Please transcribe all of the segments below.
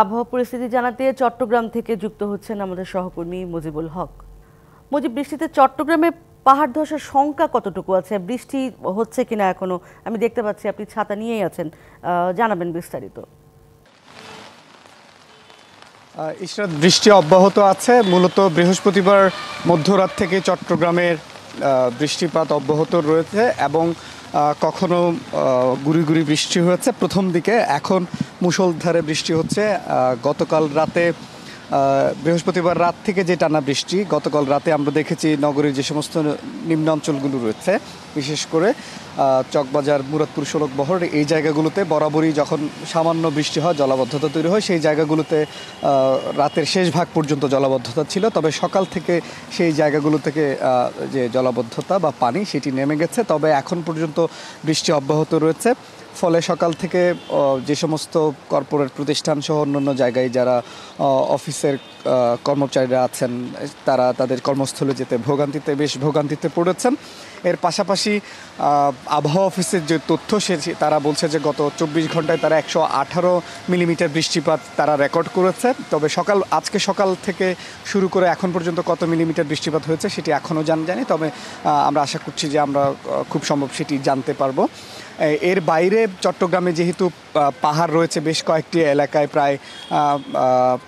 আবহাওয়া পরিস্থিতি জানাতে চট্টগ্রাম থেকে যুক্ত হচ্ছেন আমাদের সহকর্মী মুজিবুল হক। মুজিব, বৃষ্টিতে চট্টগ্রামে পাহাড় ধসের শঙ্কা কতটুকু আছে? বৃষ্টি হচ্ছে কিনা এখনো? আমি দেখতে পাচ্ছি আপনি ছাতা নিয়েই আছেন, জানাবেন বিস্তারিত। ইশরাত, বৃষ্টি অব্যাহত আছে। মূলত বৃহস্পতিবার মধ্যরাত থেকে চট্টগ্রামের বৃষ্টিপাত অব্যাহত রয়েছে এবং কখনো গুড়ি গুড়ি বৃষ্টি হয়েছে প্রথম দিকে, এখন মুষলধারে বৃষ্টি হচ্ছে। গতকাল রাতে বৃহস্পতিবার রাত থেকে যে টানা বৃষ্টি, গতকাল রাতে আমরা দেখেছি নগরীর যে সমস্ত নিম্নাঞ্চলগুলো রয়েছে, বিশেষ করে চকবাজার, মুরাদপুর, সড়ক বহর, এই জায়গাগুলোতে বরাবরই যখন সামান্য বৃষ্টি হয় জলাবদ্ধতা তৈরি হয়। সেই জায়গাগুলোতে রাতের শেষ ভাগ পর্যন্ত জলাবদ্ধতা ছিল, তবে সকাল থেকে সেই জায়গাগুলো থেকে যে জলাবদ্ধতা বা পানি সেটি নেমে গেছে। তবে এখন পর্যন্ত বৃষ্টি অব্যাহত রয়েছে, ফলে সকাল থেকে যে সমস্ত কর্পোরেট প্রতিষ্ঠান সহ অন্যান্য জায়গায় যারা অফিসের কর্মচারীরা আছেন, তারা তাদের কর্মস্থলে যেতে বেশ ভোগান্তিতে পড়েছেন। এর পাশাপাশি আবহাওয়া অফিসের যে তথ্য, তারা বলছে যে গত 24 ঘন্টায় তারা 118 মিলিমিটার বৃষ্টিপাত তারা রেকর্ড করেছে। তবে আজকে সকাল থেকে শুরু করে এখন পর্যন্ত কত মিলিমিটার বৃষ্টিপাত হয়েছে সেটি এখনও জানি, তবে আমরা আশা করছি যে আমরা খুব সম্ভব সেটি জানতে পারবো। এর বাইরে চট্টগ্রামে যেহেতু পাহাড় রয়েছে, বেশ কয়েকটি এলাকায়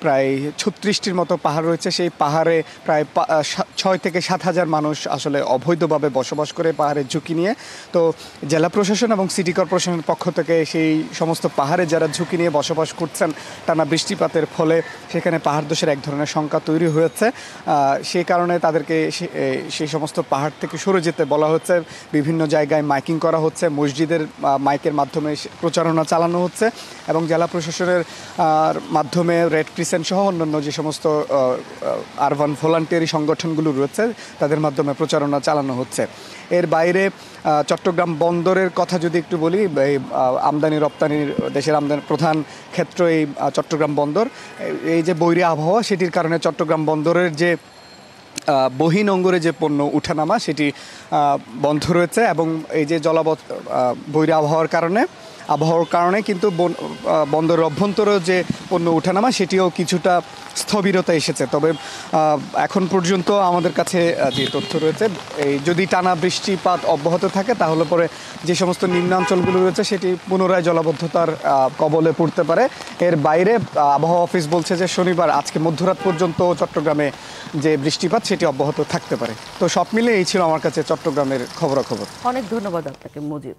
প্রায় 36টির মতো পাহাড় রয়েছে। সেই পাহাড়ে প্রায় 6 থেকে 7 হাজার মানুষ আসলে অবৈধভাবে বসবাস করে পাহাড়ের ঝুঁকি নিয়ে। তো জেলা প্রশাসন এবং সিটি কর্পোরেশনের পক্ষ থেকে সেই সমস্ত পাহাড়ে যারা ঝুঁকি নিয়ে বসবাস করছেন, টানা বৃষ্টিপাতের ফলে সেখানে পাহাড় ধসের এক ধরনের শঙ্কা তৈরি হয়েছে। সেই কারণে তাদেরকে সেই সমস্ত পাহাড় থেকে সরে যেতে বলা হচ্ছে। বিভিন্ন জায়গায় মাইকিং করা হচ্ছে, মসজিদের মাইকের মাধ্যমে প্রচারণা চালানো হচ্ছে এবং জেলা প্রশাসনের মাধ্যমে রেড ক্রিসেন্ট সহ অন্যান্য যে সমস্ত আরবান ভলান্টিয়ারি সংগঠনগুলো রয়েছে তাদের মাধ্যমে প্রচারণা চালানো হচ্ছে। এর বাইরে চট্টগ্রাম বন্দরের কথা যদি একটু বলি, আমদানি রপ্তানির দেশের আমদানি প্রধান ক্ষেত্র এই চট্টগ্রাম বন্দর। এই যে বৈরী আবহাওয়া, সেটির কারণে চট্টগ্রাম বন্দরের যে বহির্নোঙরে যে পণ্য উঠানামা সেটি বন্ধ রয়েছে এবং এই যে বৈরী আবহাওয়ার কারণে কিন্তু বন্দরের অভ্যন্তরেও যে পণ্য উঠানামা সেটিও কিছুটা স্থবিরতা এসেছে। তবে এখন পর্যন্ত আমাদের কাছে যে তথ্য রয়েছে, যদি টানা বৃষ্টিপাত অব্যাহত থাকে তাহলে পরে যে সমস্ত নিম্নাঞ্চলগুলো রয়েছে সেটি পুনরায় জলাবদ্ধতার কবলে পড়তে পারে। এর বাইরে আবহাওয়া অফিস বলছে যে শনিবার আজকে মধ্যরাত পর্যন্ত চট্টগ্রামে যে বৃষ্টিপাত সেটি অব্যাহত থাকতে পারে। তো সব মিলে এই ছিল আমার কাছে চট্টগ্রামের খবরাখবর। অনেক ধন্যবাদ আপনাকে মুজিব।